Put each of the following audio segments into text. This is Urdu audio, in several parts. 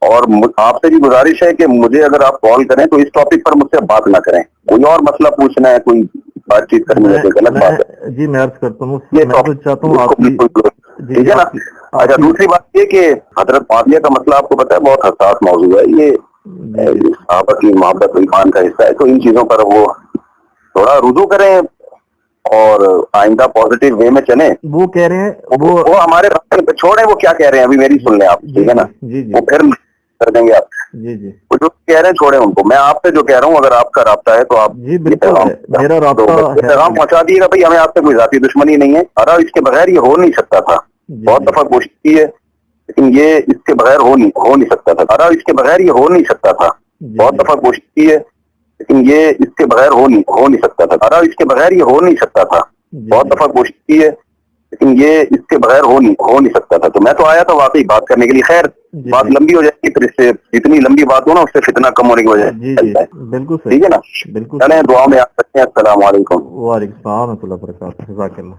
اور آپ سے بھی گزارش ہے کہ مجھے اگر آپ کال کریں تو اس ٹاپک پر مجھ سے بات نہ کریں، کوئی اور مسئلہ پوچھنا ہے، کوئی بات چیت کرنی ہے، کوئی غلط بات ہے جی میں عرض کرتا ہوں، یہ میں تو چاہتا ہوں آپ کی، ٹھیک ہے نا. اچھا دوسری بات یہ کہ حضرت معاویہ کا مسئلہ آپ کو پتا ہے بہت حساس موضوع ہے، یہ صحابہ کی محبت ایمان کا حصہ ہے، تو ان چیزوں پر وہ تھوڑا رجوع کریں اور آئندہ پازیٹیو وے میں چلیں. وہ کہہ رہے ہیں وہ ہمارے چھوڑیں، وہ کیا کہہ رہے ہیں ابھی میری سن لیں آپ، ٹھیک ہے نا، وہ پھر کر دیں گے آپ. وہ جو کہہ رہے ہیں چھوڑیں ان کو. میں آپ سے جو کہہ رہا ہوں اگر آپ کا رابطہ ہے تو آپ میرا رابطہ پیغام پہنچا دیے گا. بھائی ہمیں آپ سے کوئی ذاتی دشمنی نہیں ہے، ارا اس کے بغیر یہ ہو نہیں سکتا تھا. بہت دفعہ کوشش کی ہے لیکن یہ اس کے بغیر ہو نہیں سکتا تھا. ارا اس کے بغیر یہ ہو نہیں سکتا تھا. بہت دفعہ کوشش کی ہے لیکن یہ اس کے بغیر ہو نہیں سکتا تھا. ارا اس کے بغیر یہ ہو نہیں سکتا تھا. بہت دفعہ کوشش کی ہے لیکن یہ اس کے بغیر ہو نہیں سکتا تھا. تو میں تو آیا تھا واقعی بات کرنے کے لیے. خیر بات لمبی ہو جائے گی، پھر اس سے جتنی لمبی بات ہو نا اس سے فتنہ کم ہونے کی وجہ ہے. بالکل ٹھیک ہے نا، چلیں دعا میں آپ سکتے ہیں. السلام علیکم. وعلیکم السلام ورحمۃ اللہ وبرکاتہ. جزاک اللہ.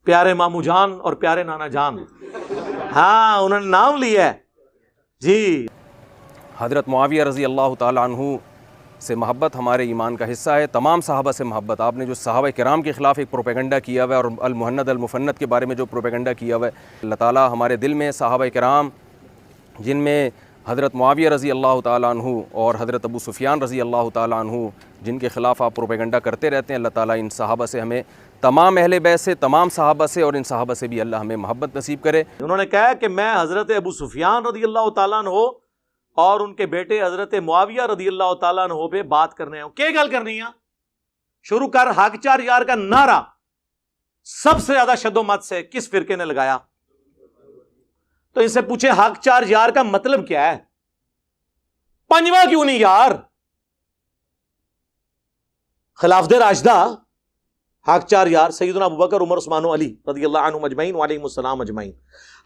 پیارے مامو جان اور پیارے نانا جان، ہاں انہوں نے نام لیا ہے جی. حضرت معاویہ رضی اللہ تعالیٰ عنہ سے محبت ہمارے ایمان کا حصہ ہے. تمام صحابہ سے محبت. آپ نے جو صحابہ کرام کے خلاف ایک پروپیگنڈا کیا ہوا ہے اور المہند المفند کے بارے میں جو پروپیگنڈا کیا ہوا ہے، اللہ تعالیٰ ہمارے دل میں صحابہ کرام جن میں حضرت معاویہ رضی اللہ تعالیٰ عنہ اور حضرت ابو سفیان رضی اللہ تعالیٰ عنہ جن کے خلاف آپ پروپیگنڈا کرتے رہتے ہیں، اللہ تعالیٰ ان صحابہ سے ہمیں، تمام اہل بیت سے، تمام صحابہ سے اور ان صحابہ سے بھی اللہ ہمیں محبت نصیب کرے. انہوں نے کہا کہ میں حضرت ابو سفیان رضی اللہ تعالیٰ عنہ اور ان کے بیٹے حضرت معاویہ رضی اللہ تعالیٰ عنہ پہ بات کرنے ہوں. کیا گل کرنی ہے؟ شروع کر حق چار یار کا نعرہ سب سے زیادہ شد و مت سے کس فرقے نے لگایا؟ تو ان سے پوچھے حق چار یار کا مطلب کیا ہے؟ پنجواں کیوں نہیں یار؟ خلافت راشدہ حق چار یار سیدنا ابوبکر عمر عثمان و علی رضی اللہ عنہم اجمعین وعلیہم السلام اجمعین.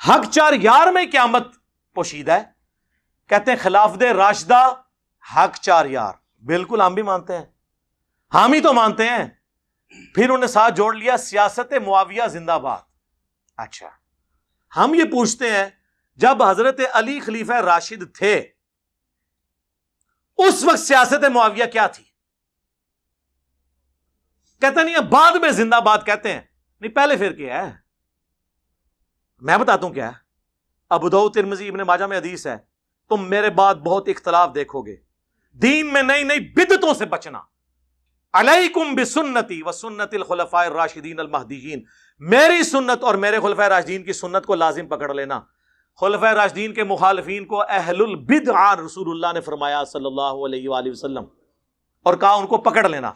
حق چار یار میں قیامت پوشیدہ ہے. کہتے ہیں خلافت راشدہ حق چار یار. بالکل ہم بھی مانتے ہیں، ہم ہی تو مانتے ہیں. پھر انہوں نے ساتھ جوڑ لیا سیاست معاویہ زندہ باد. اچھا ہم یہ پوچھتے ہیں جب حضرت علی خلیفہ راشد تھے اس وقت سیاست معاویہ کیا تھی؟ کہتے نہیں ہے بعد میں زندہ باد کہتے ہیں. نہیں پہلے پھر کیا ہے؟ میں بتاتا ہوں کیا ہے. ابو داؤد ترمذی ابن ماجہ میں حدیث ہے، تم میرے بعد بہت اختلاف دیکھو گے، دین میں نئی نئی بدعتوں سے بچنا. علیکم بسنتی وسنت الخلفاء الراشدین المہدیین، میری سنت اور میرے خلفاء راشدین کی سنت کو لازم پکڑ لینا. خلفاء راشدین کے مخالفین کو اہل البدع رسول اللہ نے فرمایا صلی اللہ علیہ وآلہ وسلم، اور کہا ان کو پکڑ لینا.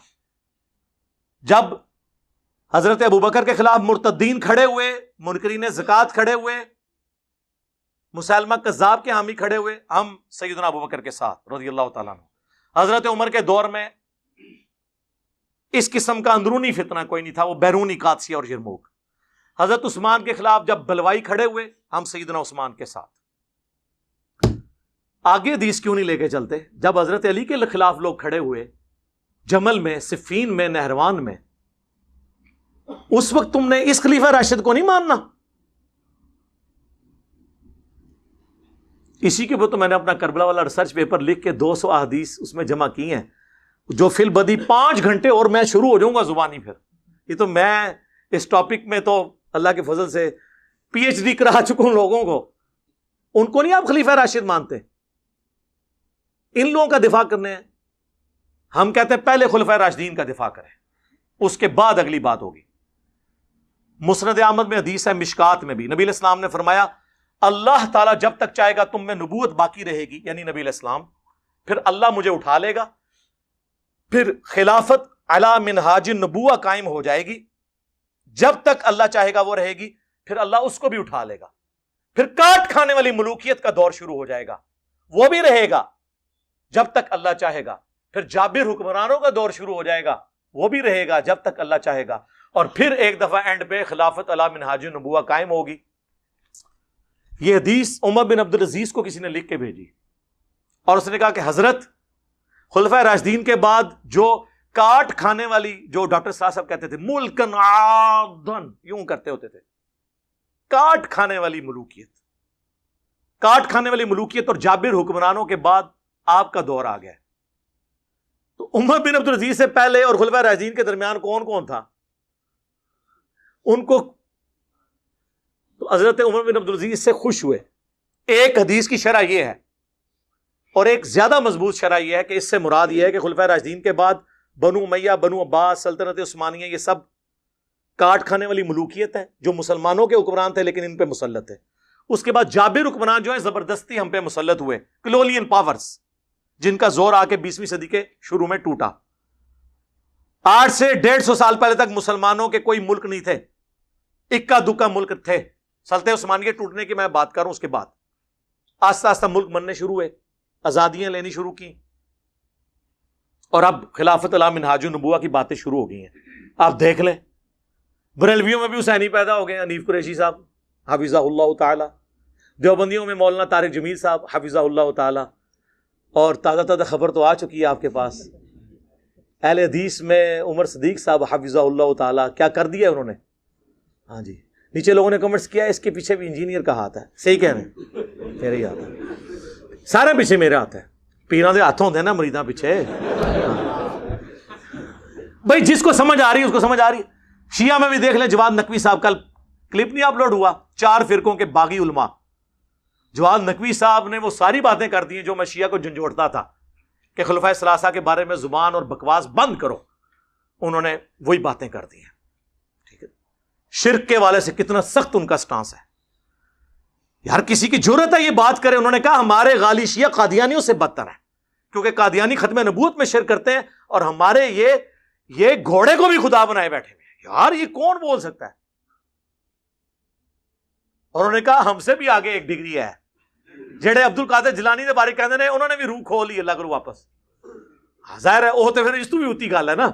جب حضرت ابوبکر کے خلاف مرتدین کھڑے ہوئے، منکرین زکوٰۃ کھڑے ہوئے، مسلمہ کذاب کے حامی کھڑے ہوئے، ہم سیدنا ابوبکر کے ساتھ رضی اللہ تعالیٰ عنہ. حضرت عمر کے دور میں اس قسم کا اندرونی فتنہ کوئی نہیں تھا، وہ بیرونی قادسیہ اور یرموک. حضرت عثمان کے خلاف جب بلوائی کھڑے ہوئے، ہم سیدنا عثمان کے ساتھ. آگے حدیث کیوں نہیں لے کے چلتے؟ جب حضرت علی کے خلاف لوگ کھڑے ہوئے جمل میں، صفین میں، نہروان میں، اس وقت تم نے اس خلیفہ راشد کو نہیں ماننا. اسی کے بعد تو میں نے اپنا کربلا والا ریسرچ پیپر لکھ کے 200 احادیث اس میں جمع کی ہیں، جو فی البدی 5 گھنٹے اور میں شروع ہو جاؤں گا زبانی. پھر یہ تو میں اس ٹاپک میں تو اللہ کے فضل سے پی ایچ ڈی کرا چکا ہوں لوگوں کو. ان کو نہیں آپ خلیفہ راشد مانتے؟ ان لوگوں کا دفاع کرنے ہیں. ہم کہتے ہیں پہلے خلفاء راشدین کا دفاع کریں، اس کے بعد اگلی بات ہوگی. مسند احمد میں حدیث ہے، مشکات میں بھی نبی علیہ السلام نے فرمایا اللہ تعالیٰ جب تک چاہے گا تم میں نبوت باقی رہے گی، یعنی نبی علیہ السلام، پھر اللہ مجھے اٹھا لے گا، پھر خلافت علی منہاج النبوہ قائم ہو جائے گی. جب تک اللہ چاہے گا وہ رہے گی، پھر اللہ اس کو بھی اٹھا لے گا. پھر کاٹ کھانے والی ملوکیت کا دور شروع ہو جائے گا، وہ بھی رہے گا جب تک اللہ چاہے گا. پھر جابر حکمرانوں کا دور شروع ہو جائے گا، وہ بھی رہے گا جب تک اللہ چاہے گا. اور پھر ایک دفعہ اینڈ پہ خلافت علی منہاج النبوہ قائم ہوگی. یہ حدیث عمر بن عبد العزیز کو کسی نے لکھ کے بھیجی، اور اس نے کہا کہ حضرت خلفاء راشدین کے بعد جو کاٹ کھانے والی، جو ڈاکٹر صاحب کہتے تھے ملکن عادن، یوں کرتے ہوتے تھے، کاٹ کھانے والی ملوکیت، کاٹ کھانے والی ملوکیت اور جابر حکمرانوں کے بعد آپ کا دور آ گیا. تو عمر بن عبدالعزیز سے پہلے اور خلفائے راشدین کے درمیان کون کون تھا؟ ان کو تو حضرت عمر بن عبدالعزیز سے خوش ہوئے. ایک حدیث کی شرح یہ ہے اور ایک زیادہ مضبوط شرح یہ ہے کہ اس سے مراد یہ ہے کہ خلفائے راشدین کے بعد بنو امیہ، بنو عباس، سلطنت عثمانیہ، یہ سب کاٹ کھانے والی ملوکیت ہے جو مسلمانوں کے حکمران تھے لیکن ان پہ مسلط ہے. اس کے بعد جابر حکمران جو ہیں زبردستی ہم پہ مسلط ہوئے، کلولین پاورز، جن کا زور آ کے 20ویں صدی کے شروع میں ٹوٹا. 8 سے 150 سال پہلے تک مسلمانوں کے کوئی ملک نہیں تھے، اکا دکا ملک تھے. سلطنت عثمانیہ ٹوٹنے کی میں بات کروں، اس کے بعد آہستہ آہستہ ملک بننے شروع ہوئے، آزادیاں لینی شروع کی، اور اب خلافت علی منہاج النبوہ کی باتیں شروع ہو گئی ہیں. آپ دیکھ لیں بریلویوں میں بھی حسینی پیدا ہو گئے، حنیف قریشی صاحب حفظہ اللہ تعالی، دیوبندیوں میں مولانا طارق جمیل صاحب حفظہ اللہ تعالی، اور تازہ تازہ خبر تو آ چکی ہے آپ کے پاس، اہل حدیث میں عمر صدیق صاحب حفظہ اللہ تعالی. کیا کر دیا انہوں نے؟ ہاں جی، نیچے لوگوں نے کمنٹس کیا اس کے پیچھے بھی انجینئر کا ہاتھ ہے. صحیح کہہ رہے ہیں، میرے ہی ہاتھ ہے، سارے پیچھے میرے ہاتھ ہے. پیراں دے ہاتھ ہوندے نا مریداں پیچھے. بھائی جس کو سمجھ آ رہی ہے اس کو سمجھ آ رہی ہے. شیعہ میں بھی دیکھ لیں، جواد نقوی صاحب، کل کلپ نہیں اپلوڈ ہوا، 4 فرقوں کے باغی علماء. جواد نقوی صاحب نے وہ ساری باتیں کر دی ہیں جو میں شیعہ کو جھنجھوڑتا تھا کہ خلفائے ثلاثہ کے بارے میں زبان اور بکواس بند کرو. انہوں نے وہی باتیں کر دی ہیں. ٹھیک ہے، شرک کے والے سے کتنا سخت ان کا سٹانس ہے. ہر کسی کی جرت ہے یہ بات کرے. انہوں نے کہا ہمارے غالی شیعہ قادیانیوں سے بدتر ہیں کیونکہ قادیانی ختم نبوت میں شرک کرتے ہیں اور ہمارے یہ گھوڑے کو بھی خدا بنائے بیٹھے ہوئے ہیں. یار یہ کون بول سکتا ہے؟ اور انہوں نے کہا ہم سے بھی آگے ایک ڈگری ہے. جڑے عبد القادر جیلانی دے بارے کہندے نے انہوں نے بھی روح کھول لی اللہ کرو واپس. ظاہر ہے وہ تو پھر اس تو بھی ہوتی گل ہے نا،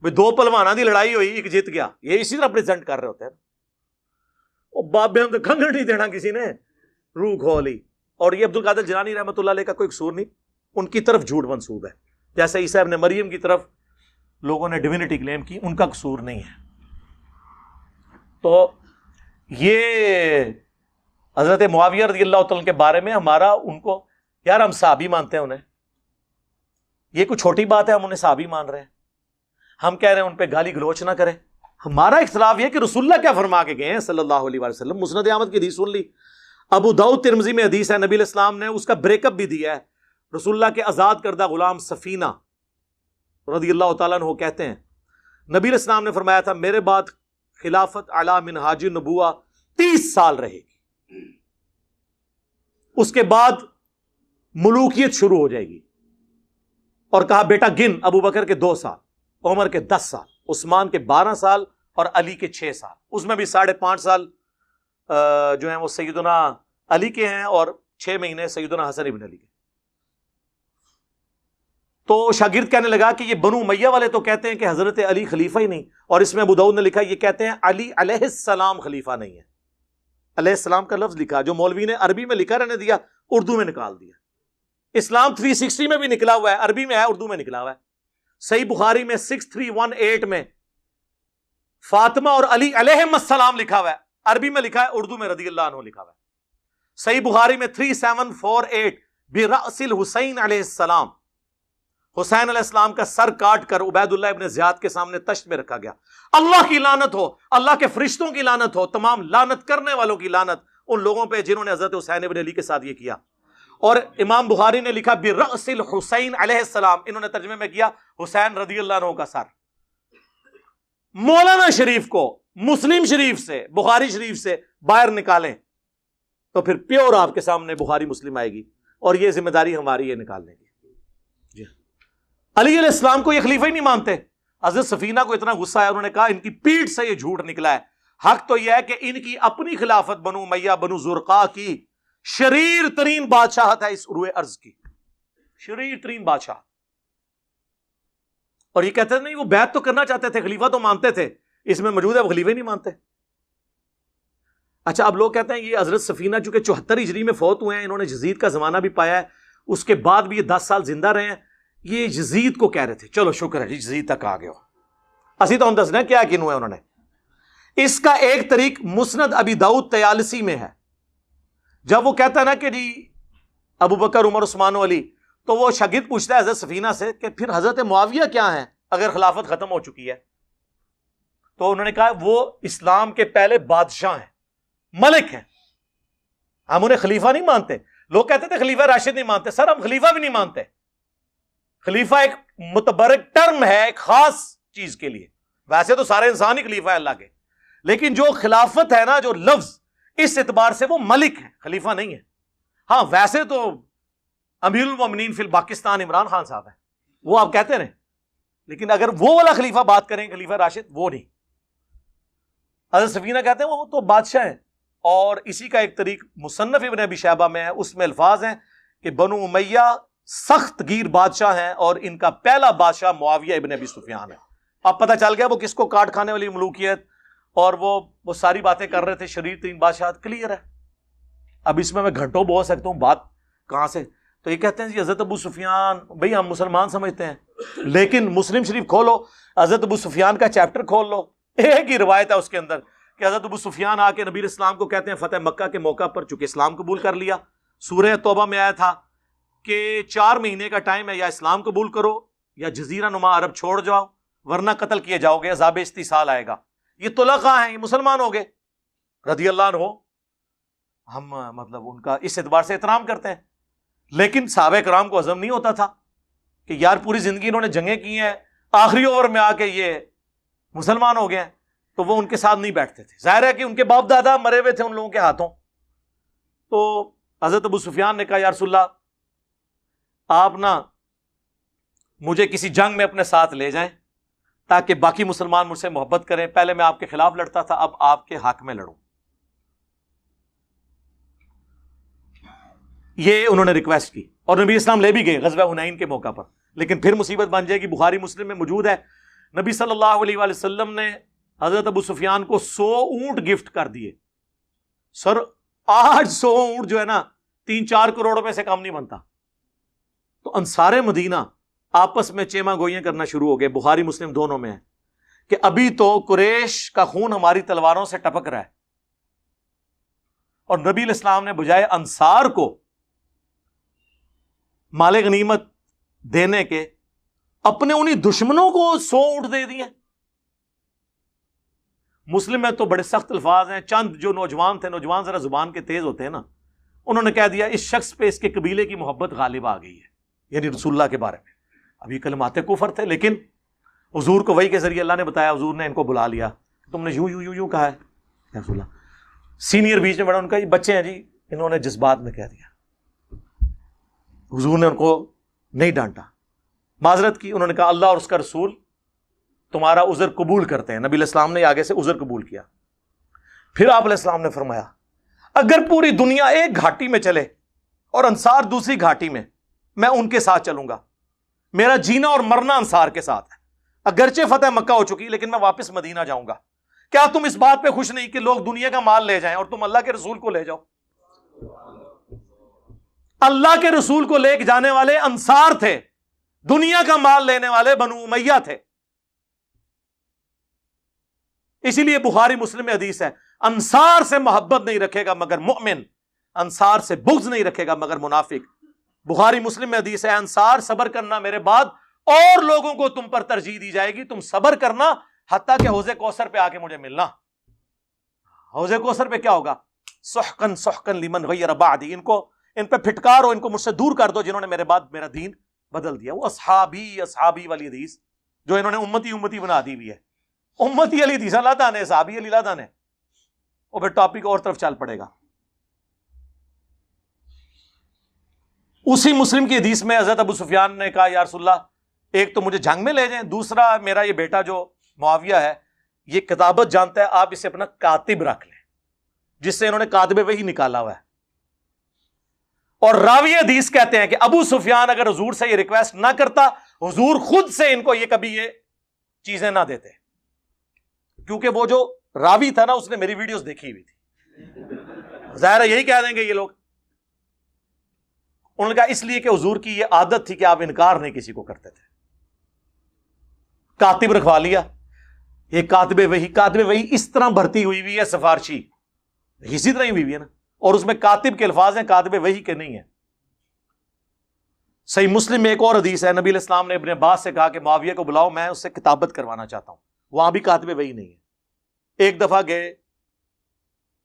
بھئی 2 پہلواناں دی لڑائی ہوئی، ایک جیت گیا. یہ اسی طرح پریزنٹ کر رہے ہوتے ہیں. وہ بابے ہم تو کنگن نہیں دینا کسی نے، روح کھولی. اور یہ عبد القادر جیلانی رحمۃ اللہ علیہ کا کوئی قصور نہیں، ان کی طرف جھوٹ منسوب ہے. جیسے عیسیٰ ابن مریم کی طرف لوگوں نے ڈیوینٹی کلیم کی، ان کا قصور نہیں ہے. تو یہ حضرت معاویہ رضی اللہ تعالیٰ کے بارے میں ہمارا ان کو، یار ہم صحابی مانتے ہیں انہیں، یہ کوئی چھوٹی بات ہے ہم انہیں صحابی مان رہے ہیں. ہم کہہ رہے ہیں ان پہ گالی گلوچ نہ کریں. ہمارا اختلاف یہ کہ رسول اللہ کیا فرما کے گئے ہیں صلی اللہ علیہ وسلم. مسند احمد کی حدیث سن لی، ابو داؤد ترمذی میں حدیث ہے، نبی علیہ السلام نے اس کا بریک اپ بھی دیا ہے. رسول اللہ کے آزاد کردہ غلام سفینہ رضی اللہ تعالیٰ عنہ کہتے ہیں نبی علیہ السلام نے فرمایا تھا میرے بعد خلافت علی منہاج النبوہ 30 سال رہے گی، اس کے بعد ملوکیت شروع ہو جائے گی. اور کہا بیٹا گن، ابو بکر کے 2 سال، عمر کے 10 سال، عثمان کے 12 سال اور علی کے 6 سال. اس میں بھی 5.5 سال جو ہیں وہ سیدنا علی کے ہیں اور 6 مہینے سیدنا حسن ابن علی کے. تو شاگرد کہنے لگا کہ یہ بنو امیہ والے تو کہتے ہیں کہ حضرت علی خلیفہ ہی نہیں، اور اس میں ابو داؤد نے لکھا یہ کہتے ہیں علی علیہ السلام خلیفہ نہیں ہے. علیہ السلام کا لفظ لکھا جو مولوی نے عربی میں لکھا رہنے دیا، اردو میں نکال دیا. اسلام 360 میں بھی نکلا ہوا ہے، عربی میں ہے، اردو میں نکلا ہوا ہے. صحیح بخاری میں 6318 میں فاطمہ اور علی علیہم السلام لکھا ہوا ہے، عربی میں لکھا ہے، اردو میں رضی اللہ عنہ لکھا ہوا ہے. صحیح بخاری میں 3748 برأس الحسین علیہ السلام، حسین علیہ السلام کا سر کاٹ کر عبید اللہ ابن زیاد کے سامنے تشت میں رکھا گیا. اللہ کی لعنت ہو، اللہ کے فرشتوں کی لعنت ہو، تمام لعنت کرنے والوں کی لعنت ان لوگوں پہ جنہوں نے حضرت حسین ابن علی کے ساتھ یہ کیا. اور امام بخاری نے لکھا برأس الحسین علیہ السلام، انہوں نے ترجمے میں کیا حسین رضی اللہ عنہ کا سر. مولانا شریف کو مسلم شریف سے، بخاری شریف سے باہر نکالیں تو پھر پیور آپ کے سامنے بخاری مسلم آئے گی، اور یہ ذمہ داری ہماری ہے نکالنے کی. جی علی علیہ السلام کو یہ خلیفہ ہی نہیں مانتے. حضرت سفینہ کو اتنا غصہ ہے، انہوں نے کہا ان کی پیٹھ سے یہ جھوٹ نکلا ہے. حق تو یہ ہے کہ ان کی اپنی خلافت بنو امیہ بنو زرقا کی شریر ترین بادشاہت ہے اس عروہ ارض کی، شریر ترین بادشاہ. اور یہ کہتے ہیں نہیں وہ بیعت تو کرنا چاہتے تھے، خلیفہ تو مانتے تھے، اس میں موجود ہے وہ خلیفہ ہی نہیں مانتے. اچھا اب لوگ کہتے ہیں یہ حضرت سفینہ چونکہ 74 ہجری میں فوت ہوئے ہیں، انہوں نے یزید کا زمانہ بھی پایا ہے، اس کے بعد بھی یہ 10 سال زندہ رہے ہیں. یہ یزید کو کہہ رہے تھے، چلو شکر ہے یزید تک آ گئے ہو. اسی تو ہم دسنا کیا کنو ہے انہوں نے. اس کا ایک طریق مسند ابی داؤد طیالسی میں ہے، جب وہ کہتا ہے نا کہ جی ابو بکر عمر عثمان و علی، تو وہ شاگرد پوچھتا ہے حضرت سفینہ سے کہ پھر حضرت معاویہ کیا ہیں اگر خلافت ختم ہو چکی ہے؟ تو انہوں نے کہا وہ اسلام کے پہلے بادشاہ ہیں، ملک ہیں، ہم انہیں خلیفہ نہیں مانتے۔ لوگ کہتے تھے خلیفہ راشد نہیں مانتے، سر ہم خلیفہ بھی نہیں مانتے۔ خلیفہ ایک متبرک ٹرم ہے ایک خاص چیز کے لیے، ویسے تو سارے انسان ہی خلیفہ ہے اللہ کے، لیکن جو خلافت ہے نا، جو لفظ، اس اعتبار سے وہ ملک ہے، خلیفہ نہیں ہے۔ ہاں ویسے تو امیر المومنین فی الپاکستان عمران خان صاحب ہیں، وہ آپ کہتے رہیں، لیکن اگر وہ والا خلیفہ بات کریں خلیفہ راشد، وہ نہیں۔ حضرت سفینہ کہتے ہیں وہ تو بادشاہ ہیں، اور اسی کا ایک طریق مصنف ابن ابی شیبہ میں ہے، اس میں الفاظ ہیں کہ بنو امیہ سخت گیر بادشاہ ہیں اور ان کا پہلا بادشاہ معاویہ ابن ابی سفیان ہے۔ اب پتہ چل گیا وہ کس کو کاٹ کھانے والی ملوکیت اور وہ ساری باتیں کر رہے تھے، شریر ترین بادشاہ، کلیئر ہے۔ اب اس میں گھنٹوں بول سکتا ہوں، بات کہاں سے؟ تو یہ کہتے ہیں جی حضرت ابو سفیان، بھئی ہم مسلمان سمجھتے ہیں، لیکن مسلم شریف کھولو، حضرت ابو سفیان کا چیپٹر کھول لو، ایک ہی روایت ہے اس کے اندر کہ حضرت ابو سفیان آ کے نبی اسلام کو کہتے ہیں فتح مکہ کے موقع پر، چونکہ اسلام قبول کر لیا، سورہ توبہ میں آیا تھا کہ 4 مہینے کا ٹائم ہے، یا اسلام قبول کرو یا جزیرہ نما عرب چھوڑ جاؤ ورنہ قتل کیے جاؤ گے، عذاب استیصال آئے گا۔ یہ طلقاء ہیں، یہ مسلمان ہو گئے رضی اللہ عنہ، ہم مطلب ان کا اس اعتبار سے احترام کرتے ہیں، لیکن صحابہ کرام کو ہضم نہیں ہوتا تھا کہ یار پوری زندگی انہوں نے جنگیں کی ہیں، آخری اوور میں آ کے یہ مسلمان ہو گئے ہیں، تو وہ ان کے ساتھ نہیں بیٹھتے تھے۔ ظاہر ہے کہ ان کے باپ دادا مرے ہوئے تھے ان لوگوں کے ہاتھوں۔ تو حضرت ابو سفیان نے کہا یا رسول اللہ آپ نا مجھے کسی جنگ میں اپنے ساتھ لے جائیں تاکہ باقی مسلمان مجھ سے محبت کریں، پہلے میں آپ کے خلاف لڑتا تھا، اب آپ کے حق میں لڑوں۔ یہ انہوں نے ریکویسٹ کی اور نبی اسلام لے بھی گئے غزوہ حنین کے موقع پر، لیکن پھر مصیبت بن جائے گی۔ بخاری مسلم میں موجود ہے، نبی صلی اللہ علیہ وآلہ وسلم نے حضرت ابو سفیان کو 100 اونٹ گفٹ کر دیے۔ سر آج 100 اونٹ جو ہے نا 3-4 کروڑ روپے سے کم نہیں بنتا۔ تو انصار مدینہ آپس میں چیما گوئیاں کرنا شروع ہو گئے، بخاری مسلم دونوں میں ہے کہ ابھی تو قریش کا خون ہماری تلواروں سے ٹپک رہا ہے، اور نبی الاسلام نے بجائے انصار کو مال غنیمت دینے کے اپنے انہی دشمنوں کو 100 اونٹ دے دیے۔ مسلم میں تو بڑے سخت الفاظ ہیں، چند جو نوجوان تھے، نوجوان ذرا زبان کے تیز ہوتے ہیں نا، انہوں نے کہہ دیا اس شخص پہ اس کے قبیلے کی محبت غالب آ گئی ہے، یعنی رسول اللہ کے بارے میں۔ اب یہ کلمات کفر تھے، لیکن حضور کو وحی کے ذریعے اللہ نے بتایا، حضور نے ان کو بلا لیا، تم نے یوں یوں یوں یوں کہا ہے یا رسول اللہ۔ سینئر بیچ میں بڑا ان کا یہ بچے ہیں جی، انہوں نے جذبات میں کہہ دیا، حضور نے ان کو نہیں ڈانٹا، معذرت کی، انہوں نے کہا اللہ اور اس کا رسول تمہارا عذر قبول کرتے ہیں۔ نبی علیہ السلام نے آگے سے عذر قبول کیا۔ پھر آپ علیہ السلام نے فرمایا اگر پوری دنیا ایک گھاٹی میں چلے اور انصار دوسری گھاٹی میں، میں ان کے ساتھ چلوں گا، میرا جینا اور مرنا انصار کے ساتھ ہے، اگرچہ فتح مکہ ہو چکی لیکن میں واپس مدینہ جاؤں گا۔ کیا تم اس بات پہ خوش نہیں کہ لوگ دنیا کا مال لے جائیں اور تم اللہ کے رسول کو لے جاؤ؟ اللہ کے رسول کو لے کے جانے والے انصار تھے، دنیا کا مال لینے والے بنو امیہ تھے۔ اسی لیے بخاری مسلم میں حدیث ہے انصار سے محبت نہیں رکھے گا مگر مؤمن، انصار سے بغض نہیں رکھے گا مگر منافق۔ بخاری مسلم میں حدیث ہے انصار صبر کرنا میرے بعد اور لوگوں کو تم پر ترجیح دی جائے گی، تم صبر کرنا حتیٰ کہ حوض کوثر پہ آ کے مجھے ملنا۔ حوض کوثر پہ کیا ہوگا؟ سحقن سحقن لمن غیر بعدی، ان پہ پھٹکارو، ان کو مجھ سے دور کر دو جنہوں نے میرے بعد میرا دین بدل دیا۔ وہ اصحابی اصحابی والی حدیث جو انہوں نے امتی امتی بنا دی ہوئی ہے، امتی علی حدیث اللہ تعالیٰ نے، صحابی علی اللہ تعالیٰ نے، اور پھر ٹاپک اور طرف چل پڑے گا۔ اسی مسلم کی حدیث میں حضرت ابو سفیان نے کہا یا رسول اللہ ایک تو مجھے جنگ میں لے جائیں، دوسرا میرا یہ بیٹا جو معاویہ ہے یہ کتابت جانتا ہے، آپ اسے اپنا کاتب رکھ لیں، جس سے انہوں نے کاتب وحی نکالا ہوا ہے۔ اور راوی حدیث کہتے ہیں کہ ابو سفیان اگر حضور سے یہ ریکویسٹ نہ کرتا، حضور خود سے ان کو یہ کبھی یہ چیزیں نہ دیتے، کیونکہ وہ جو راوی تھا نا اس نے میری ویڈیوز دیکھی ہوئی تھی، ظاہر ہے یہی کہہ دیں گے یہ لوگ۔ انہوں نے کہا اس لیے کہ حضور کی یہ عادت تھی کہ آپ انکار نہیں کسی کو کرتے تھے۔ کاتب رکھوا لیا، یہ کاتب وحی اس طرح بھرتی ہوئی ہے، سفارشی اسی طرح ہی ہوئی ہے نا، اور اس میں کاتب کے الفاظ ہیں، کاتب وحی کے نہیں ہیں۔ صحیح مسلم میں ایک اور حدیث ہے، نبی علیہ السلام نے ابن عباس سے کہا کہ معاویہ کو بلاؤ، میں اس سے کتابت کروانا چاہتا ہوں۔ وہاں بھی کاتب وحی نہیں ہے۔ ایک دفعہ گئے،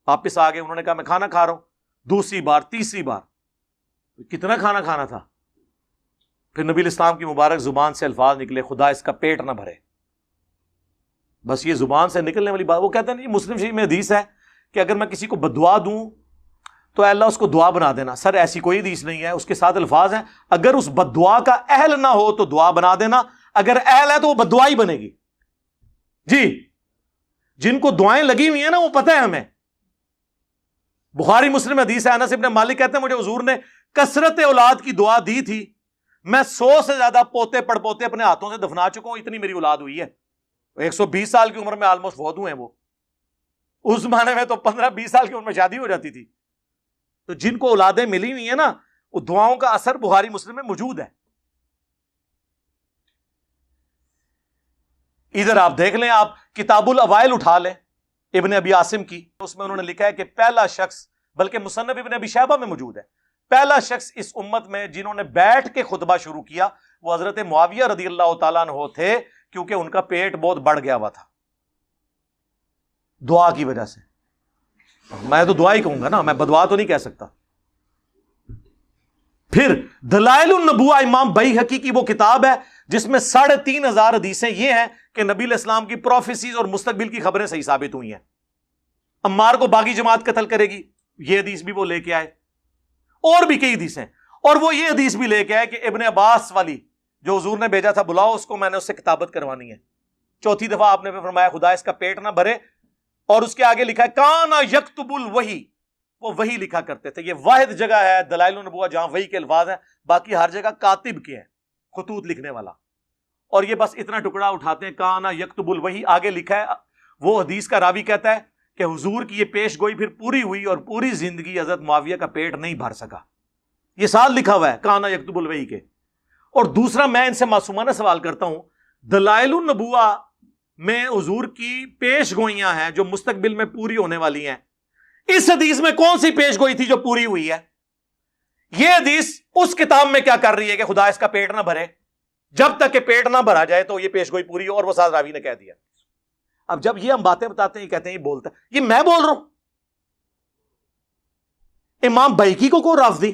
واپس آ گئے، انہوں نے کہا میں کھانا کھا رہا ہوں، دوسری بار، تیسری بار، کتنا کھانا کھانا تھا؟ پھر نبی علیہ السلام کی مبارک زبان سے الفاظ نکلے، خدا اس کا پیٹ نہ بھرے۔ بس یہ زبان سے نکلنے والی بات، وہ کہتے ہیں نہیں، مسلم شریف میں حدیث ہے کہ اگر میں کسی کو بدعا دوں تو اے اللہ اس کو دعا بنا دینا۔ سر ایسی کوئی حدیث نہیں ہے، اس کے ساتھ الفاظ ہیں اگر اس بدعا کا اہل نہ ہو تو دعا بنا دینا، اگر اہل ہے تو وہ بدعا ہی بنے گی۔ جی، جن کو دعائیں لگی ہوئی ہیں نا، وہ پتہ ہے ہمیں۔ بخاری مسلم حدیث ہے، انس ابن مالک کہتے ہیں مجھے حضور نے کثرت اولاد کی دعا دی تھی، میں 100 سے زیادہ پوتے پڑ پوتے اپنے ہاتھوں سے دفنا چکا ہوں، اتنی میری اولاد ہوئی ہے۔ 120 سال کی عمر میں آلموسٹ فوت ہوئے ہیں وہ۔ اس زمانے میں تو 15-20 سال کی عمر میں شادی ہو جاتی تھی۔ تو جن کو اولادیں ملی ہوئی ہیں نا، وہ دعاؤں کا اثر بخاری مسلم میں موجود ہے۔ ادھر آپ دیکھ لیں، آپ کتاب الاوائل اٹھا لیں ابن ابی عاصم کی، اس میں انہوں نے لکھا ہے کہ پہلا شخص، بلکہ مصنف ابن ابی شیبہ میں موجود ہے، پہلا شخص اس امت میں جنہوں نے بیٹھ کے خطبہ شروع کیا وہ حضرت معاویہ رضی اللہ تعالیٰ عنہ تھے، کیونکہ ان کا پیٹ بہت بڑھ گیا ہوا تھا دعا کی وجہ سے۔ میں تو دعا ہی کہوں گا نا، میں بدعا تو نہیں کہہ سکتا۔ پھر دلائل النبوہ امام بیہقی کی وہ کتاب ہے جس میں 3500 حدیثیں یہ ہیں کہ نبی علیہ السلام کی پروفیسیز اور مستقبل کی خبریں صحیح ثابت ہوئی ہیں۔ عمار کو باغی جماعت قتل کرے گی، یہ حدیث بھی وہ لے کے آئے، اور بھی کئی حدیثیں، اور وہ یہ حدیث بھی لے کے آئے کہ ابن عباس والی جو حضور نے بھیجا تھا، بلاؤ اس کو، میں نے اس سے کتابت کروانی ہے۔ چوتھی دفعہ آپ نے فرمایا خدا اس کا پیٹ نہ بھرے، اور اس کے آگے لکھا ہے کانا یکتب الوحی، وہ وحی لکھا کرتے تھے۔ یہ واحد جگہ ہے دلائل النبوہ جہاں وحی کے الفاظ ہیں، باقی ہر جگہ کاتب کے ہیں، خطوط لکھنے والا۔ اور یہ بس اتنا ٹکڑا اٹھاتے ہیں، کانا یکتب الوحی، آگے لکھا ہے وہ حدیث کا راوی کہتا ہے کہ حضور کی یہ پیش گوئی پھر پوری ہوئی اور پوری زندگی حضرت معاویہ کا پیٹ نہیں بھر سکا۔ یہ سال لکھا ہوا ہے کانا یکتب الوحی کے۔ اور دوسرا، میں ان سے معصومانہ سوال کرتا ہوں، دلائل النبوہ میں حضور کی پیش گوئیاں ہیں جو مستقبل میں پوری ہونے والی ہیں، اس حدیث میں کون سی پیش گوئی تھی جو پوری ہوئی ہے؟ یہ حدیث اس کتاب میں کیا کر رہی ہے کہ خدا اس کا پیٹ نہ بھرے؟ جب تک کہ پیٹ نہ بھرا جائے تو یہ پیش گوئی پوری ہو، اور وہ ساتھ راوی نے کہہ دیا۔ اب جب یہ ہم باتیں بتاتے ہیں، یہ کہتے ہیں یہ بولتا ہے، یہ میں بول رہا ہوں۔ امام بیہقی کو کہو رافضی،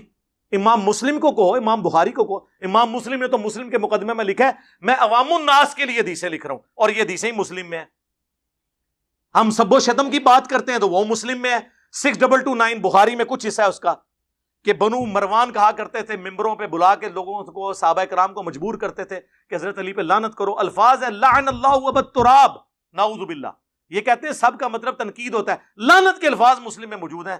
امام مسلم کو کہو، امام بخاری کو کہو۔ امام مسلم نے تو مسلم کے مقدمے میں لکھا ہے میں عوام الناس کے لیے حدیثیں لکھ رہا ہوں، اور یہ حدیثیں ہی مسلم میں ہیں۔ ہم سب و شتم کی بات کرتے ہیں تو وہ مسلم میں ہے۔ 6229 بخاری میں کچھ حصہ ہے اس کا کہ بنو مروان کہا کرتے تھے، ممبروں پہ بلا کے لوگوں کو، صحابہ کرام کو مجبور کرتے تھے کہ حضرت علی پہ لعنت کرو۔ الفاظ ہے لعن اللہ ابا التراب، نعوذ باللہ۔ یہ کہتے ہیں سب کا مطلب تنقید ہوتا ہے، لعنت کے الفاظ مسلم میں موجود ہیں،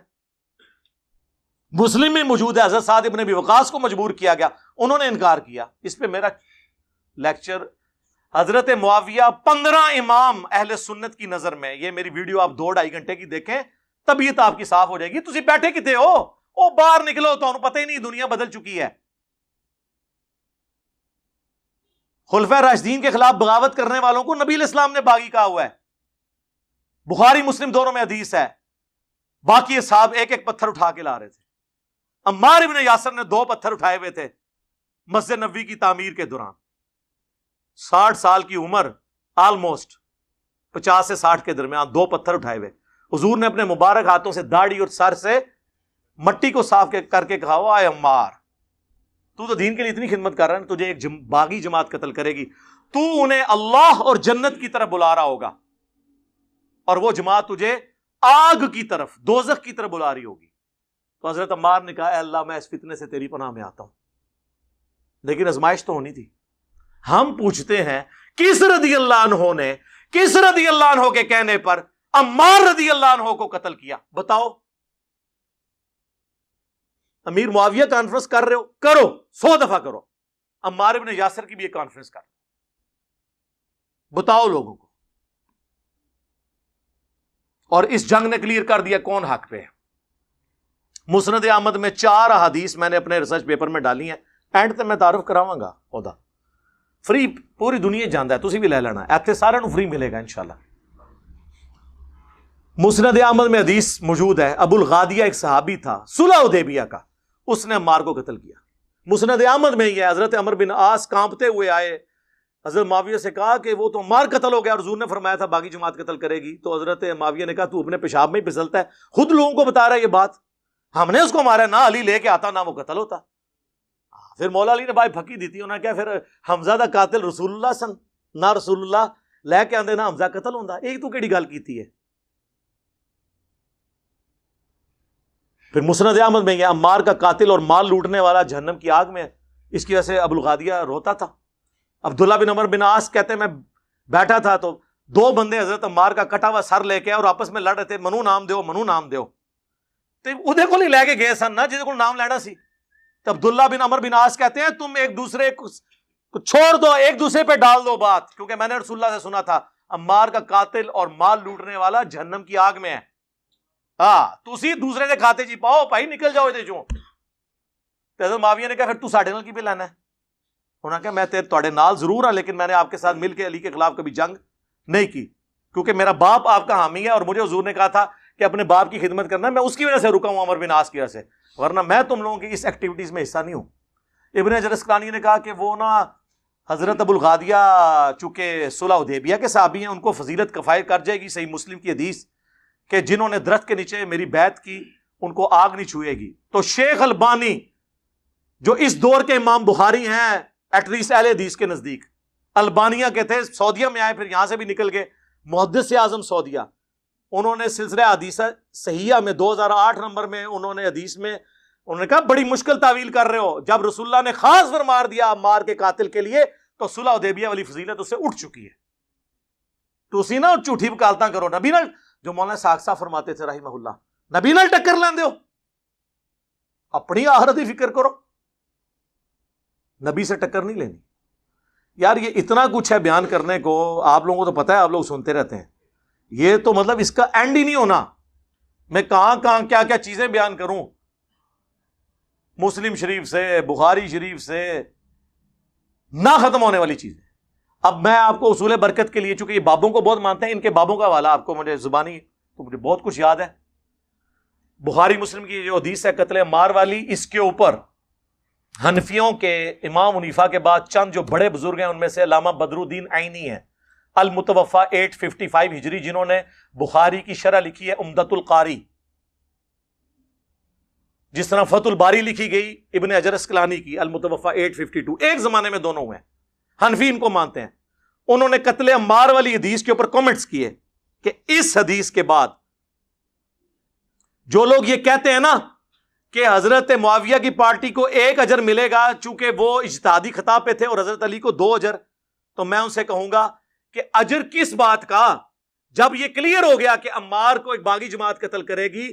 مسلم میں موجود ہے۔ حضرت سعد ابن ابی وقاص کو مجبور کیا گیا، انہوں نے انکار کیا۔ اس پہ میرا لیکچر حضرت معاویہ 15 امام اہل سنت کی نظر میں، یہ میری ویڈیو آپ 2-2.5 گھنٹے کی دیکھیں، طبیعت آپ کی صاف ہو جائے گی۔ تسی بیٹھے کتے ہو؟ او باہر نکلو، تو انہوں پتہ ہی نہیں دنیا بدل چکی ہے۔ خلفائے راشدین کے خلاف بغاوت کرنے والوں کو نبی علیہ السلام نے باغی کہا ہوا ہے، بخاری مسلم دونوں میں حدیث ہے۔ باقی اصحاب ایک ایک پتھر اٹھا کے لا رہے تھے۔ عمار ابن یاسر نے 2 پتھر اٹھائے ہوئے تھے مسجد نبوی کی تعمیر کے دوران، 60 سال کی عمر، آلموسٹ 50 سے 60 کے درمیان، 2 پتھر اٹھائے ہوئے۔ حضور نے اپنے مبارک ہاتھوں سے داڑھی اور سر سے مٹی کو صاف کر کے کہا، اے عمار، تو دین کے لیے اتنی خدمت کر رہا ہے، تجھے ایک باغی جماعت قتل کرے گی، تو انہیں اللہ اور جنت کی طرف بلا رہا ہوگا، اور وہ جماعت تجھے آگ کی طرف، دوزخ کی طرف بلا رہی ہوگی۔ تو حضرت عمار نے کہا، اے اللہ میں اس فتنے سے تیری پناہ میں آتا ہوں۔ لیکن آزمائش تو ہونی تھی۔ ہم پوچھتے ہیں کس رضی اللہ عنہ نے، کس رضی اللہ عنہ کے کہنے پر عمار رضی اللہ عنہ کو قتل کیا؟ بتاؤ۔ امیر معاویہ کانفرنس کر رہے ہو، کرو، 100 دفعہ کرو۔ عمار ابن یاسر کی بھی ایک کانفرنس کر، بتاؤ لوگوں کو۔ اور اس جنگ نے کلیئر کر دیا کون حق پہ ہے۔ مسند احمد میں 4 احادیث میں نے اپنے ریسرچ پیپر میں ڈالی ہیں، اینڈ تک میں تعارف کراواں گا، عہدہ فری پوری دنیا جاندا ہے، تسی بھی لے لینا، ایتھے سارے نو فری ملے گا انشاءاللہ۔ مسند احمد میں حدیث موجود ہے، ابو الغادیہ ایک صحابی تھا صلح حدیبیہ کا، اس نے عمار کو قتل کیا۔ مسند احمد میں یہ حضرت عمر بن عاص کانپتے ہوئے آئے، حضرت معاویہ سے کہا کہ وہ تو عمار قتل ہو گیا اور حضور نے فرمایا تھا باقی جماعت قتل کرے گی، تو حضرت معاویہ نے کہا تو اپنے پیشاب میں ہی پھسلتا ہے، خود لوگوں کو بتا رہا ہے یہ بات، ہم نے اس کو مارا، نہ علی لے کے آتا نہ وہ قتل ہوتا۔ پھر مولا علی نے بھائی پھکی دی تھی، انہوں نے کہا پھر حمزہ دا قاتل رسول اللہ سن، نہ رسول اللہ لے کے آندے نہ حمزہ قتل ہوندا، ایک تو کیڑی گل کیتی ہے۔ پھر مسند احمد میں یہ عمار کا قاتل اور مال لوٹنے والا جہنم کی آگ میں ہے، اس کی وجہ سے ابو الغادیہ روتا تھا۔ عبداللہ بن عمر بن عاص کہتے ہیں میں بیٹھا تھا تو دو بندے حضرت عمار کا کٹا ہوا سر لے کے اور آپس میں لڑ رہے تھے، منو نام دیو منو نام دیو، تو وہ کو نہیں لے کے گئے سن نا جس کو نام لینا سی۔ تو عبداللہ بن عمر بن عاص کہتے ہیں تم ایک دوسرے کو چھوڑ دو، ایک دوسرے پہ ڈال دو بات، کیونکہ میں نے رسول اللہ سے سنا تھا عمار کا قاتل اور مال لوٹنے والا جہنم کی آگ میں ہے، ہاں تسی دوسرے دے کھاتے جی پاؤ بھائی نکل جاؤ دے چوں۔ تو حضرت معاویہ نے کہا پھر تو ساڈے نال کی پہ لینا ہے؟ انہوں نے کہا میں تواڈے نال ضرور ہاں لیکن میں نے آپ کے ساتھ مل کے علی کے خلاف کبھی جنگ نہیں کی، کیونکہ میرا باپ آپ کا حامی ہے اور مجھے حضور نے کہا تھا کہ اپنے باپ کی خدمت کرنا، میں اس کی وجہ سے رکا ہوں عمر بن عاص کی وجہ سے، ورنہ میں تم لوگوں کی اس ایکٹیویٹیز میں حصہ نہیں ہوں۔ ابن حجر اسقلانی نے کہا کہ وہ نا حضرت ابو الغادیہ چونکہ صلح حدیبیہ کے صحابی ہیں، ان کو فضیلت کفایت کر جائے گی، صحیح مسلم کی حدیث کہ جنہوں نے درخت کے نیچے میری بیعت کی ان کو آگ نہیں چھوئے گی۔ تو شیخ البانی جو اس دور کے امام بخاری ہیں ایٹ لیسٹ اہل حدیث کے نزدیک، البانیہ کے تھے، سعودیہ میں آئے پھر یہاں سے بھی نکل گئے، محدث اعظم سعودیہ، انہوں نے سلسلہ حدیث صحیحہ میں 2008 نمبر میں انہوں نے حدیث میں انہوں نے کہا بڑی مشکل تعویل کر رہے ہو، جب رسول اللہ نے خاص فرمار دیا عمار کے قاتل کے لیے تو صلح حدیبیہ والی فضیلت اس سے اٹھ چکی ہے، تو اسی نا جھوٹھی وکالتاں کرو، نبی نال جو مولانا ساکھ صاحب فرماتے تھے رحمہ اللہ، نبی نال ٹکر لیندے ہو، اپنی آخرت کی فکر کرو، نبی سے ٹکر نہیں لینی۔ یار یہ اتنا کچھ ہے بیان کرنے کو، آپ لوگوں کو تو پتہ ہے، آپ لوگ سنتے رہتے ہیں، یہ تو مطلب اس کا اینڈ ہی نہیں ہونا، میں کہاں کہاں کیا کیا چیزیں بیان کروں، مسلم شریف سے بخاری شریف سے نہ ختم ہونے والی چیزیں۔ اب میں آپ کو اصول برکت کے لیے، چونکہ یہ بابوں کو بہت مانتے ہیں، ان کے بابوں کا حوالہ آپ کو مجھے زبانی تو مجھے بہت کچھ یاد ہے۔ بخاری مسلم کی جو حدیث ہے قتل عمار والی، اس کے اوپر حنفیوں کے امام حنیفہ کے بعد چند جو بڑے بزرگ ہیں ان میں سے علامہ بدر الدین عینی ہیں، المتوفی 855 ہجری، جنہوں نے بخاری کی شرح لکھی ہے عمدۃ القاری، جس طرح فتح الباری لکھی گئی ابن حجر اسقلانی کی المتوفی 852، ایک زمانے میں دونوں ہوئے ہیں، حنفی ان کو مانتے ہیں۔ انہوں نے قتل عمار والی حدیث کے اوپر کامنٹس کیے کہ اس حدیث کے بعد جو لوگ یہ کہتے ہیں نا کہ حضرت معاویہ کی پارٹی کو 1 اجر ملے گا چونکہ وہ اجتہادی خطاب پہ تھے اور حضرت علی کو 2 اجر، تو میں ان سے کہوں گا کہ اجر کس بات کا، جب یہ کلیئر ہو گیا کہ عمار کو ایک باغی جماعت قتل کرے گی،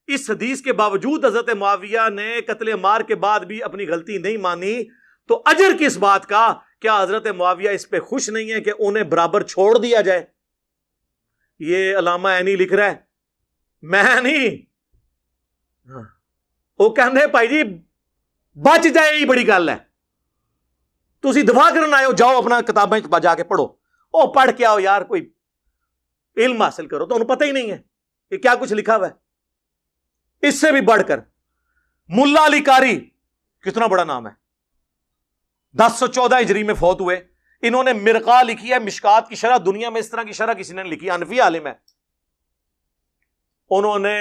اس حدیث کے باوجود حضرت معاویہ نے قتل عمار کے بعد بھی اپنی غلطی نہیں مانی، تو اجر کس بات کا؟ کیا حضرت معاویہ اس پہ خوش نہیں ہے کہ انہیں برابر چھوڑ دیا جائے؟ یہ علامہ عینی لکھ رہا ہے، میں نہیں، وہ کہنے بھائی جی بچ جائے یہ بڑی گل ہے، تسی دفاع کرنا آئے ہو، جاؤ اپنا کتابیں جا کے پڑھو، او پڑھ کے آؤ یار، کوئی علم حاصل کرو، تو انہیں پتہ ہی نہیں ہے کہ کیا کچھ لکھا ہوا ہے۔ اس سے بھی بڑھ کر ملا علی قاری، کتنا بڑا نام ہے، 1014 ہجری میں فوت ہوئے، انہوں نے مرقہ لکھی ہے، مشکات کی شرح، دنیا میں اس طرح کی شرح کسی نے لکھی، حنفی عالم ہے، انہوں نے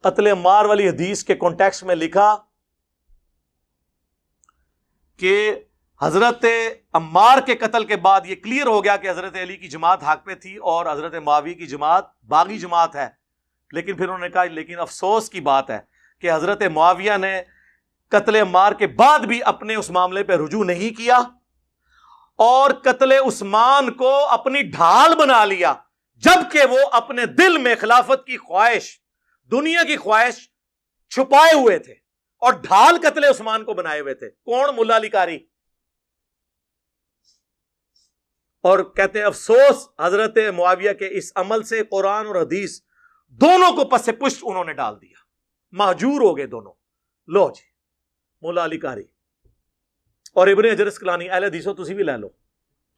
قتل عمار والی حدیث کے کانٹیکسٹ میں لکھا کہ حضرت عمار کے قتل کے بعد یہ کلیئر ہو گیا کہ حضرت علی کی جماعت حق پہ تھی اور حضرت معاویہ کی جماعت باغی جماعت ہے، لیکن پھر انہوں نے کہا لیکن افسوس کی بات ہے کہ حضرت معاویہ نے قتل عمار کے بعد بھی اپنے اس معاملے پہ رجوع نہیں کیا اور قتل عثمان کو اپنی ڈھال بنا لیا، جبکہ وہ اپنے دل میں خلافت کی خواہش، دنیا کی خواہش چھپائے ہوئے تھے اور ڈھال قتل عثمان کو بنائے ہوئے تھے۔ کون؟ ملا علی قاری۔ اور کہتے ہیں افسوس حضرت معاویہ کے اس عمل سے قرآن اور حدیث دونوں کو پس پشت انہوں نے ڈال دیا، مہجور ہو گئے دونوں۔ لو جی مولا علی قاری اور ابن حجر اسقلانی، اہل حدیثو تسی بھی لے لو،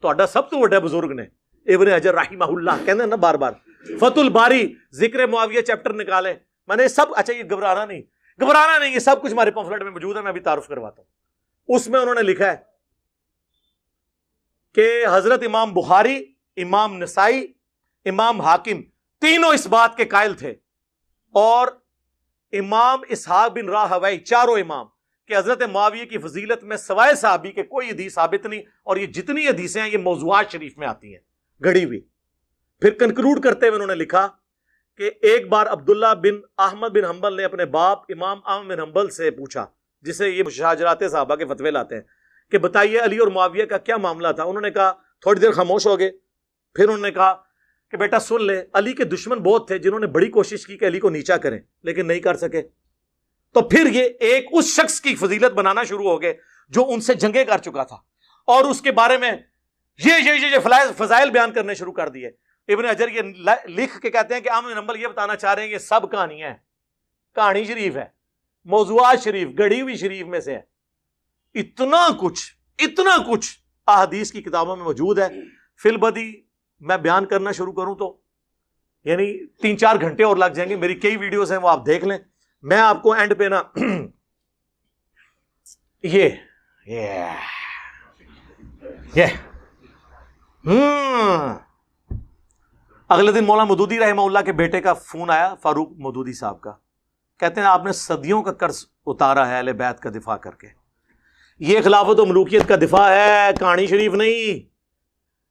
تہاڈا سب تو بڑا بزرگ نے ابن حجر رحمہ اللہ، کہندے نا بار بار فتح الباری ذکر معاویہ چیپٹر نکالیں. میں نے سب, اچھا یہ گھبرانا نہیں, یہ سب کچھ ہمارے پمفلٹ میں موجود ہے, میں ابھی تعارف کرواتا ہوں. اس میں انہوں نے لکھا ہے کہ حضرت امام بخاری, امام نسائی, امام حاکم تینوں اس بات کے قائل تھے, اور امام اسحاق بن راہوی, چاروں امام, کہ حضرت معاویہ کی فضیلت میں سوائے صحابی کے کوئی حدیث ثابت نہیں, اور یہ جتنی حدیثیں ہیں یہ موضوعات شریف میں آتی ہیں گڑی ہوئی. پھر کنکلوڈ کرتے ہوئے انہوں نے لکھا کہ ایک بار عبداللہ بن احمد بن حنبل نے اپنے باپ امام احمد بن حنبل سے پوچھا, جسے یہ مشاجرات صحابہ کے فتوے لاتے ہیں, کہ بتائیے علی اور معاویہ کا کیا معاملہ تھا. انہوں نے کہا, تھوڑی دیر خاموش ہو گئے, پھر انہوں نے کہا کہ بیٹا سن لے, علی کے دشمن بہت تھے جنہوں نے بڑی کوشش کی کہ علی کو نیچا کریں, لیکن نہیں کر سکے. تو پھر یہ ایک اس شخص کی فضیلت بنانا شروع ہو گئے جو ان سے جنگیں کر چکا تھا, اور اس کے بارے میں یہ فضائل بیان کرنے شروع کر دیے. ابن حجر یہ لکھ کے کہتے ہیں کہ احمد بن حنبل یہ بتانا چاہ رہے ہیں یہ سب کہانیاں ہیں, کہانی شریف ہے, موضوعات شریف, گڑھی ہوئی شریف میں سے ہے. اتنا کچھ احادیث کی کتابوں میں موجود ہے. فی البدی میں بیان کرنا شروع کروں تو یعنی 3-4 گھنٹے اور لگ جائیں گے. میری کئی ویڈیوز ہیں, وہ آپ دیکھ لیں. میں آپ کو اینڈ پہ نا اگلے دن مولانا مودودی رحمہ اللہ کے بیٹے کا فون آیا, فاروق مودودی صاحب کا. کہتے ہیں آپ نے صدیوں کا قرض اتارا ہے اہل بیت کا دفاع کر کے. یہ خلافت و ملوکیت کا دفاع ہے, کہانی شریف نہیں,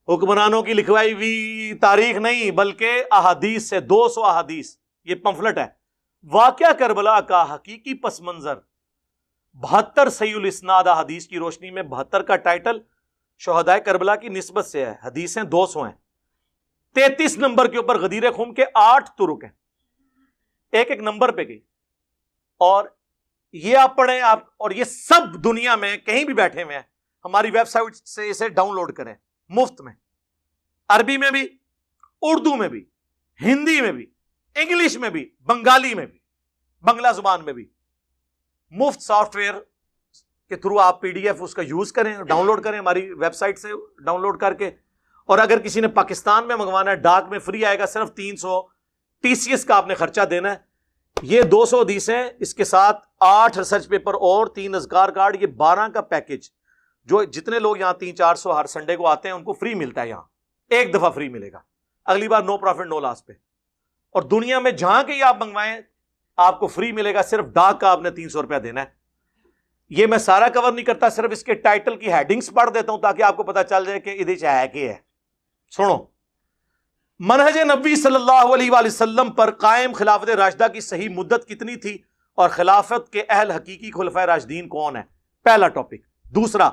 حکمرانوں کی لکھوائی ہوئی تاریخ نہیں, بلکہ احادیث سے 200 احادیث. یہ پمفلٹ ہے, واقعہ کربلا کا حقیقی پس منظر, 72 صحیح الاسناد احادیث کی روشنی میں. 72 کا ٹائٹل شہدائے کربلا کی نسبت سے ہے, حدیثیں 200 ہیں. 33 نمبر کے اوپر غدیر خم کے 8 طرق ہیں, ایک ایک نمبر پہ گئی. اور یہ آپ پڑھیں آپ, اور یہ سب دنیا میں کہیں بھی بیٹھے ہوئے ہیں, ہماری ویب سائٹ سے اسے ڈاؤن لوڈ کریں مفت میں, عربی میں بھی, اردو میں بھی, ہندی میں بھی, انگلش میں بھی, بنگالی میں بھی, بنگلہ زبان میں بھی. مفت سافٹ ویئر کے تھرو آپ PDF اس کا یوز کریں, ڈاؤن لوڈ کریں ہماری ویب سائٹ سے ڈاؤن لوڈ کر کے. اور اگر کسی نے پاکستان میں منگوانا ہے, ڈاک میں فری آئے گا, صرف 300 TCS کا آپ نے خرچہ دینا ہے. یہ 200 حدیثیں, اس کے ساتھ 8 ریسرچ پیپر اور 3 اذکار کارڈ, یہ 12 کا پیکج, جو جتنے لوگ یہاں 300-400 ہر سنڈے کو آتے ہیں ان کو فری ملتا ہے. یہاں ایک دفعہ فری ملے گا, اگلی بار نو پروفٹ نو لاس پہ. اور دنیا میں جہاں کے آپ منگوائیں آپ کو فری ملے گا, صرف ڈاک کا آپ نے 300 روپیہ دینا ہے. یہ میں سارا کور نہیں کرتا, صرف اس کے ٹائٹل کی ہیڈنگز پڑھ دیتا ہوں تاکہ آپ کو پتا چل جائے کہ ادھر ہے کہ ہے. سنو, منہج نبی صلی اللہ علیہ وآلہ وسلم پر قائم خلافت راشدہ کی صحیح مدت کتنی تھی, اور خلافت کے اہل حقیقی خلفائے راشدین کون ہیں, پہلا ٹاپک. دوسرا,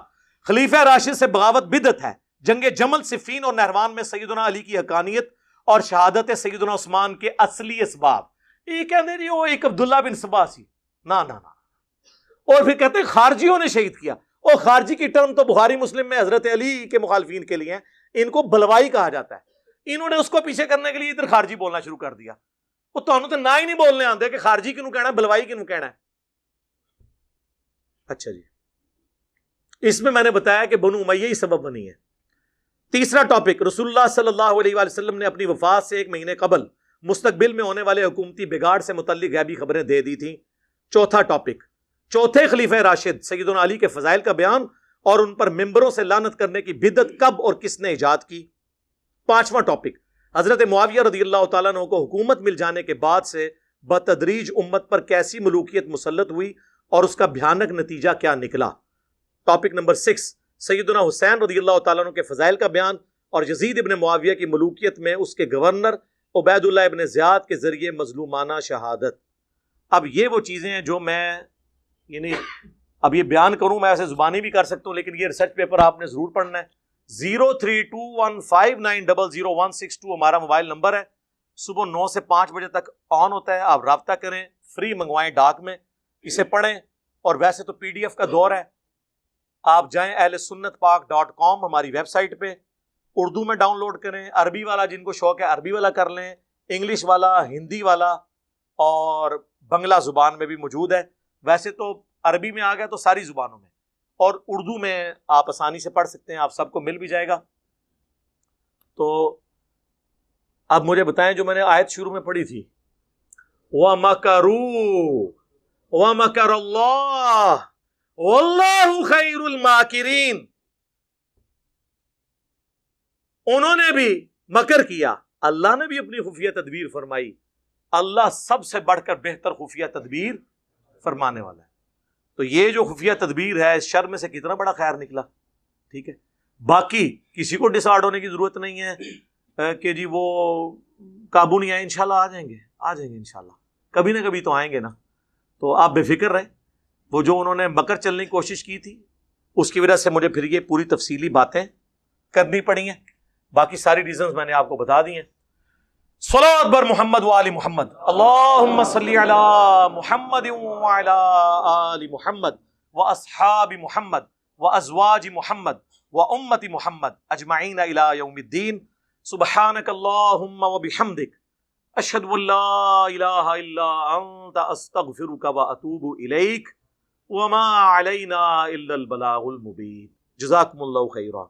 خلیفہ راشد سے بغاوت بدعت ہے. جنگ جمل, صفین اور نہروان میں سیدنا علی کی حقانیت اور شہادت سیدنا عثمان کے اصلی اسباب. یہ کہتے ہیں وہ ایک عبداللہ بن سبا سی, نا. اور پھر کہتے ہیں خارجیوں نے شہید کیا. اور خارجی کی ٹرم تو بخاری مسلم میں حضرت علی کے مخالفین کے لیے ہیں, ان کو بلوائی کہا جاتا ہے. انہوں نے اس کو پیچھے کرنے کے لیے ادھر خارجی بولنا شروع کر دیا. وہ تو نہ ہی نہیں بولنے آتے کہ خارجی کیوں کہنا ہے, بلوائی کیوں کہنا ہے. اچھا جی, اس میں نے بتایا کہ بنو امیہ ہی سبب بنی ہے. تیسرا ٹاپک, رسول اللہ صلی اللہ علیہ وآلہ وسلم نے اپنی وفات سے 1 مہینے قبل مستقبل میں ہونے والے حکومتی بگاڑ سے متعلق غیبی خبریں دے دی تھیں. چوتھا ٹاپک, چوتھے خلیفہ راشد سیدنا علی کے فضائل کا بیان اور ان پر ممبروں سے لعنت کرنے کی بدعت کب اور کس نے ایجاد کی. پانچواں ٹاپک, حضرت معاویہ رضی اللہ تعالیٰ عنہ کو حکومت مل جانے کے بعد سے بتدریج امت پر کیسی ملوکیت مسلط ہوئی اور اس کا بھیانک نتیجہ کیا نکلا. ٹاپک نمبر 6, سیدنا حسین رضی اللہ تعالیٰ عنہ کے فضائل کا بیان اور یزید ابن معاویہ کی ملوکیت میں اس کے گورنر عبید اللہ ابن زیاد کے ذریعے مظلومانہ شہادت. اب یہ وہ چیزیں ہیں جو میں یعنی اب یہ بیان کروں, میں ایسے زبانی بھی کر سکتا ہوں, لیکن یہ ریسرچ پیپر آپ نے ضرور پڑھنا ہے. 032159000162 ہمارا موبائل نمبر ہے. صبح 9 سے 5 بجے تک آن ہوتا ہے, آپ رابطہ کریں, فری منگوائیں ڈاک میں, اسے پڑھیں. اور ویسے تو PDF کا دور ہے, آپ جائیں ahlsunnatpak.com ہماری ویب سائٹ پہ, اردو میں ڈاؤن لوڈ کریں, عربی والا جن کو شوق ہے عربی والا کر لیں, انگلش والا, ہندی والا, اور بنگلہ زبان میں بھی موجود ہے. ویسے تو عربی میں آ گیا تو ساری زبانوں میں, اور اردو میں آپ آسانی سے پڑھ سکتے ہیں, آپ سب کو مل بھی جائے گا. تو اب مجھے بتائیں جو میں نے آیت شروع میں پڑھی تھی وَمَكَرُوا وَمَكَرَ اللَّهُ وَاللَّهُ خَيْرُ الْمَاكِرِينَ، انہوں نے بھی مکر کیا، اللہ نے بھی اپنی خفیہ تدبیر فرمائی، اللہ سب سے بڑھ کر بہتر خفیہ تدبیر فرمانے والا ہے۔ تو یہ جو خفیہ تدبیر ہے اس شر میں سے کتنا بڑا خیر نکلا، ٹھیک ہے۔ باقی کسی کو ڈس آرڈ ہونے کی ضرورت نہیں ہے کہ جی وہ قابو نہیں آئے، انشاءاللہ آ جائیں گے انشاءاللہ، کبھی نہ کبھی تو آئیں گے نا۔ تو آپ بے فکر رہیں، وہ جو انہوں نے مکر چلنے کی کوشش کی تھی اس کی وجہ سے مجھے پھر یہ پوری تفصیلی باتیں کرنی پڑی ہیں، باقی ساری ریزنز میں نے آپ کو بتا دی ہیں۔ صلوات بر محمد وآل محمد، اللہم صلی علی محمد وعلی آل محمد واصحاب محمد وازواج محمد وامت محمد اجمعین الی یوم الدین۔ سبحانک اللہم وبحمدک، اشہد ان لا الہ الا انت، استغفرک واتوب الیک، وما علینا الا البلاغ المبین۔ جزاکم اللہ خیرا۔